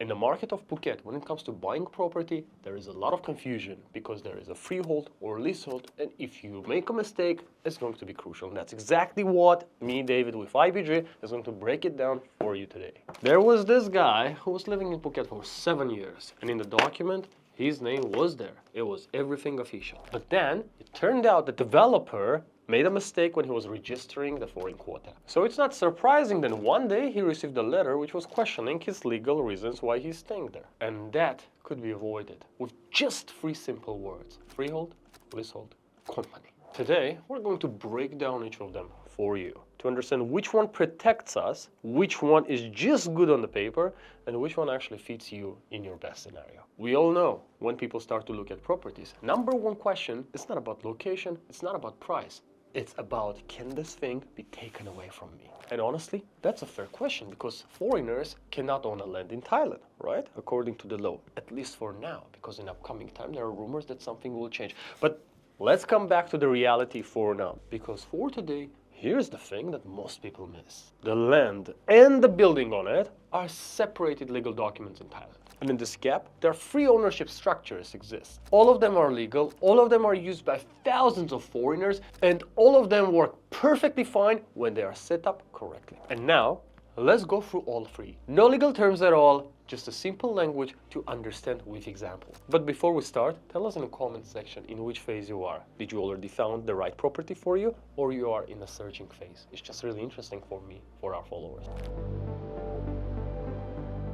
In the market of Phuket, when it comes to buying property, there is a lot of confusion because there is a freehold or leasehold, and if you make a mistake, it's going to be crucial. And that's exactly what me, David, with IBG is going to break it down for you today. There was this guy who was living in Phuket for 7 years, and in the document, his name was there. It was everything official. But then it turned out the developer made a mistake when he was registering the foreign quota. So it's not surprising that one day he received a letter which was questioning his legal reasons why he's staying there. And that could be avoided with just 3 simple words: freehold, leasehold, company. Today, we're going to break down each of them for you to understand which one protects us, which one is just good on the paper, and which one actually fits you in your best scenario. We all know when people start to look at properties, number one question is not about location, it's not about price. It's about, can this thing be taken away from me? And honestly, that's a fair question because foreigners cannot own a land in Thailand, right? According to the law, at least for now, because in upcoming time there are rumors that something will change. But let's come back to the reality for now, because for today, here's the thing that most people miss. The land and the building on it are separated legal documents in Thailand. And in this gap, there are 3 ownership structures exist. All of them are legal, all of them are used by thousands of foreigners, and all of them work perfectly fine when they are set up correctly. And now, let's go through all 3. No legal terms at all, just a simple language to understand with example. But before we start, tell us in the comment section in which phase you are. Did you already found the right property for you, or you are in a searching phase? It's just really interesting for me, for our followers.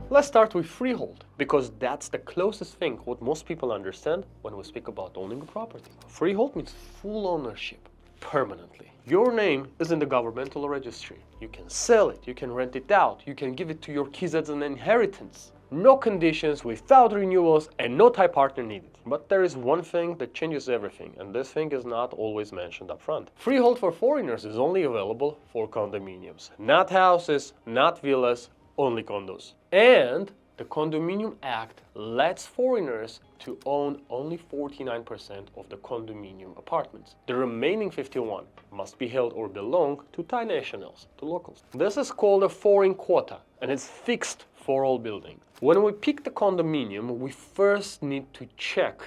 Let's start with freehold, because that's the closest thing what most people understand when we speak about owning a property. Freehold means full ownership, permanently. Your name is in the governmental registry. You can sell it, you can rent it out, you can give it to your kids as an inheritance. No conditions, without renewals, and no Thai partner needed. But there is one thing that changes everything, and this thing is not always mentioned up front. Freehold for foreigners is only available for condominiums. Not houses, not villas, only condos. And the Condominium Act lets foreigners to own only 49% of the condominium apartments. The remaining 51 must be held or belong to Thai nationals, to locals. This is called a foreign quota, and it's fixed for all buildings. When we pick the condominium, we first need to check,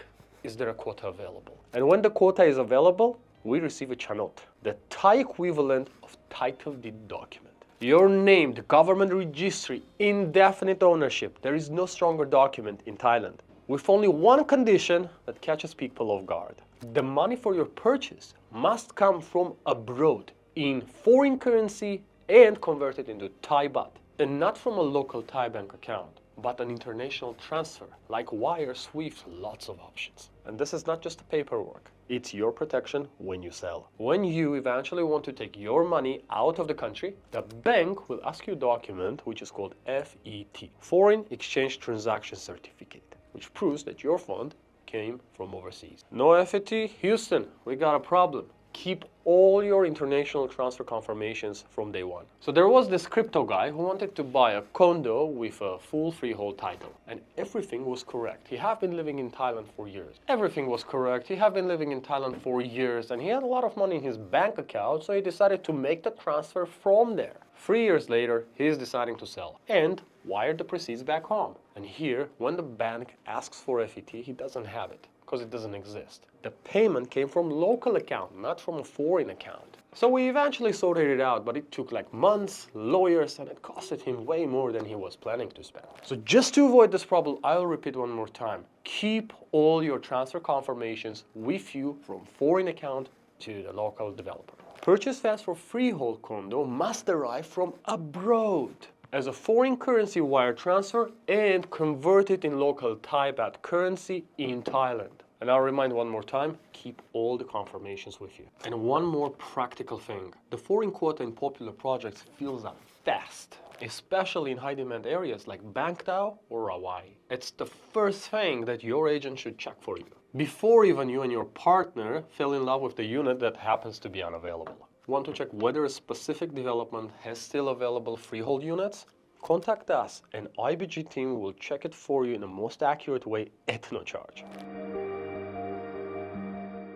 is there a quota available? And when the quota is available, we receive a chanot, the Thai equivalent of title deed document. Your name, the government registry, indefinite ownership. There is no stronger document in Thailand. With only one condition that catches people off guard. The money for your purchase must come from abroad in foreign currency and converted into Thai baht. And not from a local Thai bank account, but an international transfer, like wire, SWIFT, lots of options. And this is not just paperwork. It's your protection when you sell. When you eventually want to take your money out of the country, the bank will ask you a document which is called FET, Foreign Exchange Transaction Certificate, which proves that your fund came from overseas. No FET? Houston, we got a problem. Keep all your international transfer confirmations from day one. So there was this crypto guy who wanted to buy a condo with a full freehold title. And everything was correct. He had been living in Thailand for years. Everything was correct. He had been living in Thailand for years and he had a lot of money in his bank account, so he decided to make the transfer from there. 3 years later, he is deciding to sell and wire the proceeds back home. And here, when the bank asks for FET, he doesn't have it, because it doesn't exist. The payment came from local account, not from a foreign account. So we eventually sorted it out, but it took like months, lawyers, and it costed him way more than he was planning to spend. So just to avoid this problem, I'll repeat one more time. Keep all your transfer confirmations with you from foreign account to the local developer. Purchase funds for freehold condo must arrive from abroad as a foreign currency wire transfer and convert it in local Thai baht currency in Thailand. And I'll remind one more time, keep all the confirmations with you. And one more practical thing. The foreign quota in popular projects fills up fast, especially in high demand areas like Bangtao or Hawaii. It's the first thing that your agent should check for you, before even you and your partner fell in love with the unit that happens to be unavailable. Want to check whether a specific development has still available freehold units? Contact us and IBG team will check it for you in the most accurate way at no charge.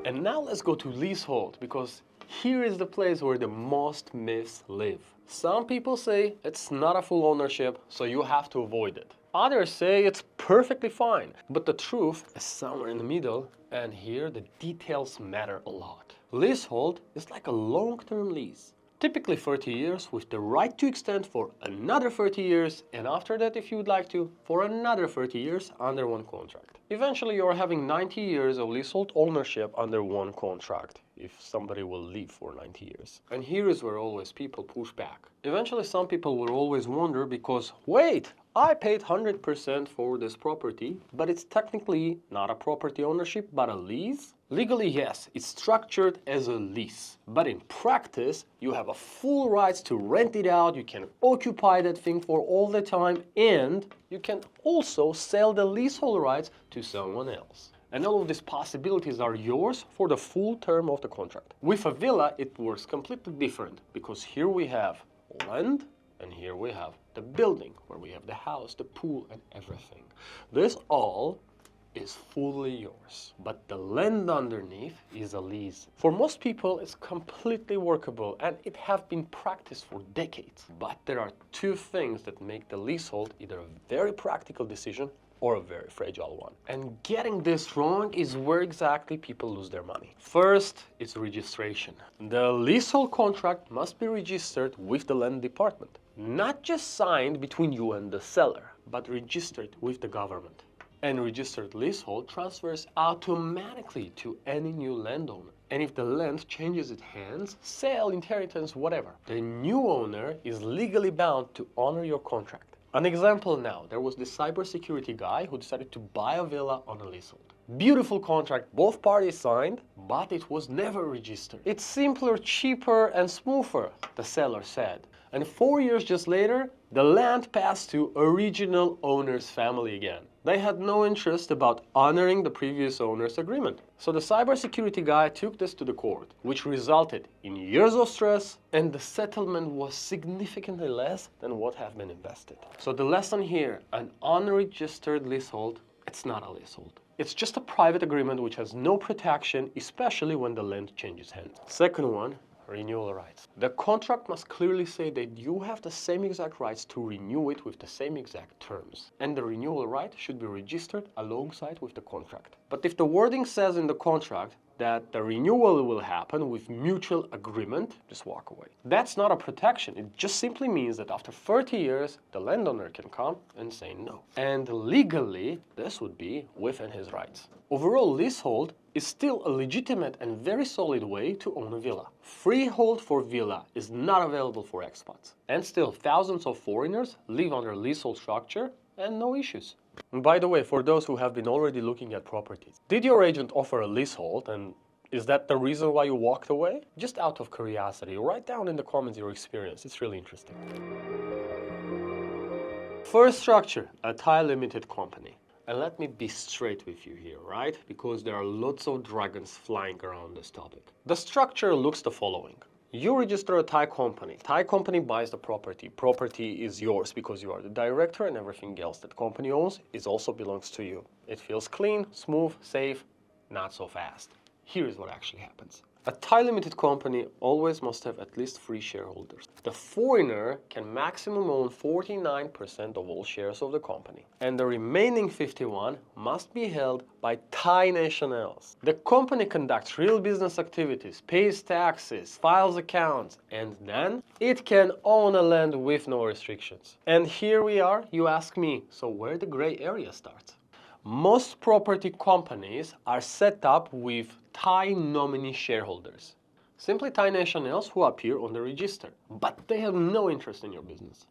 And now let's go to leasehold, because here is the place where the most myths live. Some people say it's not a full ownership, so you have to avoid it. Others say it's perfectly fine, but the truth is somewhere in the middle, and here the details matter a lot. Leasehold is like a long-term lease. Typically 30 years with the right to extend for another 30 years, and after that, if you would like to, for another 30 years under one contract. Eventually you're having 90 years of leasehold ownership under one contract, if somebody will leave for 90 years. And here is where always people push back. Eventually some people will always wonder because, wait, I paid 100% for this property, but it's technically not a property ownership, but a lease? Legally, yes, it's structured as a lease, but in practice, you have a full rights to rent it out, you can occupy that thing for all the time, and you can also sell the leasehold rights to someone else. And all of these possibilities are yours for the full term of the contract. With a villa, it works completely different, because here we have land, and here we have the building, where we have the house, the pool, and everything. This all is fully yours, but the land underneath is a lease. For most people, it's completely workable, and it have been practiced for decades. But there are two things that make the leasehold either a very practical decision or a very fragile one. And getting this wrong is where exactly people lose their money. First, it's registration. The leasehold contract must be registered with the land department. Not just signed between you and the seller, but registered with the government. And registered leasehold transfers automatically to any new landowner. And if the land changes its hands, sale, inheritance, whatever, the new owner is legally bound to honor your contract. An example now, there was this cybersecurity guy who decided to buy a villa on a leasehold. Beautiful contract, both parties signed, but it was never registered. It's simpler, cheaper, and smoother, the seller said. And 4 years just later, the land passed to original owner's family again. They had no interest about honoring the previous owner's agreement. So the cybersecurity guy took this to the court, which resulted in years of stress, and the settlement was significantly less than what have been invested. So the lesson here, an unregistered leasehold, it's not a leasehold. It's just a private agreement which has no protection, especially when the land changes hands. Second one, renewal rights. The contract must clearly say that you have the same exact rights to renew it with the same exact terms. And the renewal right should be registered alongside with the contract. But if the wording says in the contract that the renewal will happen with mutual agreement, just walk away. That's not a protection. It just simply means that after 30 years, the landowner can come and say no. And legally, this would be within his rights. Overall, leasehold is still a legitimate and very solid way to own a villa. Freehold for villa is not available for expats. And still, thousands of foreigners live under leasehold structure and no issues. And by the way, for those who have been already looking at properties, did your agent offer a leasehold, and is that the reason why you walked away? Just out of curiosity, write down in the comments your experience. It's really interesting. First structure, a Thai limited company. And let me be straight with you here, right? Because there are lots of dragons flying around this topic. The structure looks the following. You register a Thai company. Thai company buys the property. Property is yours because you are the director, and everything else that company owns is also belongs to you. It feels clean, smooth, safe, not so fast. Here is what actually happens. A Thai limited company always must have at least 3 shareholders. The foreigner can maximum own 49% of all shares of the company. And the remaining 51 must be held by Thai nationals. The company conducts real business activities, pays taxes, files accounts, and then it can own a land with no restrictions. And here we are, you ask me, so where the gray area starts? Most property companies are set up with Thai nominee shareholders. Simply Thai nationals who appear on the register, but they have no interest in your business.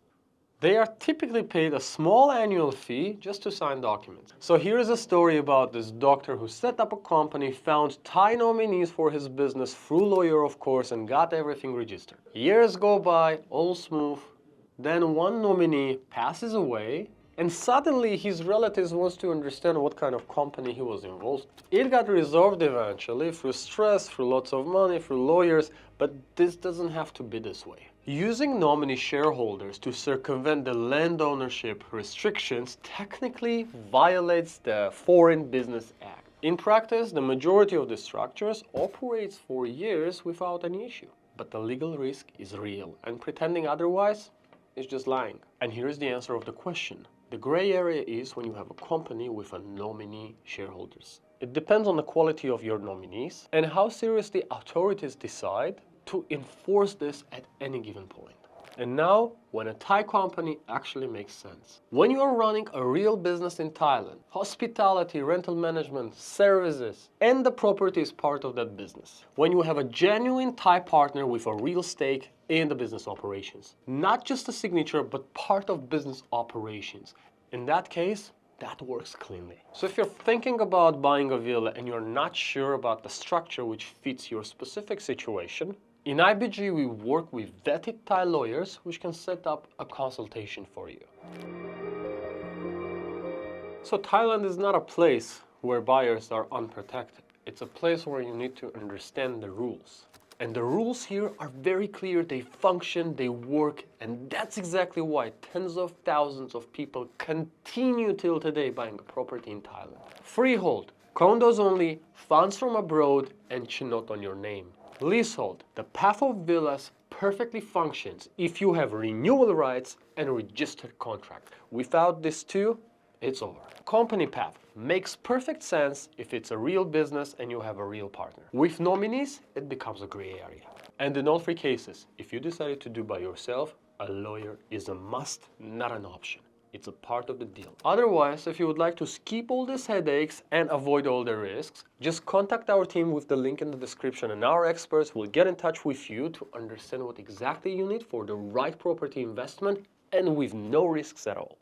They are typically paid a small annual fee just to sign documents. So here is a story about this doctor who set up a company, found Thai nominees for his business through lawyer, of course, and got everything registered. Years go by, all smooth. Then one nominee passes away, and suddenly his relatives wants to understand what kind of company he was involved. It got resolved eventually through stress, through lots of money, through lawyers, but this doesn't have to be this way. Using nominee shareholders to circumvent the land ownership restrictions technically violates the Foreign Business Act. In practice, the majority of the structures operates for years without any issue. But the legal risk is real, and pretending otherwise is just lying. And here is the answer of the question. The gray area is when you have a company with a nominee shareholders. It depends on the quality of your nominees and how seriously authorities decide to enforce this at any given point. And now, when a Thai company actually makes sense. When you are running a real business in Thailand, hospitality, rental management, services, and the property is part of that business. When you have a genuine Thai partner with a real stake in the business operations. Not just a signature, but part of business operations. In that case, that works cleanly. So if you're thinking about buying a villa and you're not sure about the structure which fits your specific situation, in IBG, we work with vetted Thai lawyers which can set up a consultation for you. So Thailand is not a place where buyers are unprotected. It's a place where you need to understand the rules. And the rules here are very clear, they function, they work, and that's exactly why tens of thousands of people continue till today buying a property in Thailand. Freehold, condos only, funds from abroad, and chinot on your name. Leasehold, the path of villas perfectly functions if you have renewal rights and registered contract. Without these two, it's over. Company path makes perfect sense if it's a real business and you have a real partner. With nominees, it becomes a gray area. And in all three cases, if you decided to do by yourself, a lawyer is a must, not an option. It's a part of the deal. Otherwise, if you would like to skip all these headaches and avoid all the risks, just contact our team with the link in the description and our experts will get in touch with you to understand what exactly you need for the right property investment and with no risks at all.